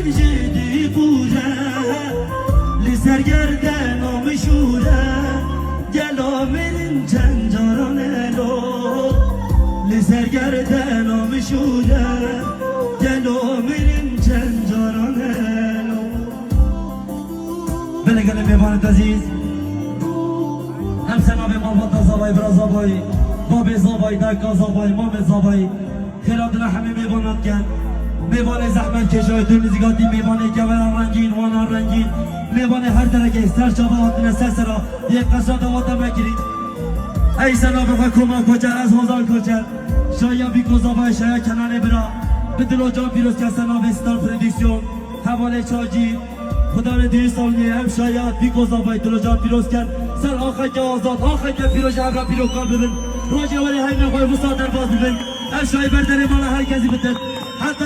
من جدی بوده لسرگردن آمشوره گلا من چنجارانه لو لسرگردن آمشوره گلا من چنجارانه لو بلگل میبانت عزیز هم سناب مالبات زبای برا زبای باب زبای دکا زبای مام زبای خیراتنا همه میبانت کن میبانه زحمت کشای دون زیگاتی میبانه گوران رنگین وانان رنگین میبانه هر درگه سر شبه آتنه سرسرا یک قصرات آتا بگیرید ای سناب حکومت کچر از هزار کچر شایا بی گذابای شایا کنانه برا به دلو جان پیروز که سناب ستار پردیکسیون حواله چاجی خدا رو 2 سال نیه هم شاید بی گذابای دلو جان پیروز کرد سر آخر که آزاد آخر که پیروز هم را پیرو کار ببین راجع ولی های نقای وسط در باز ببین هم شاید برداره مالا هر کسی بده حتی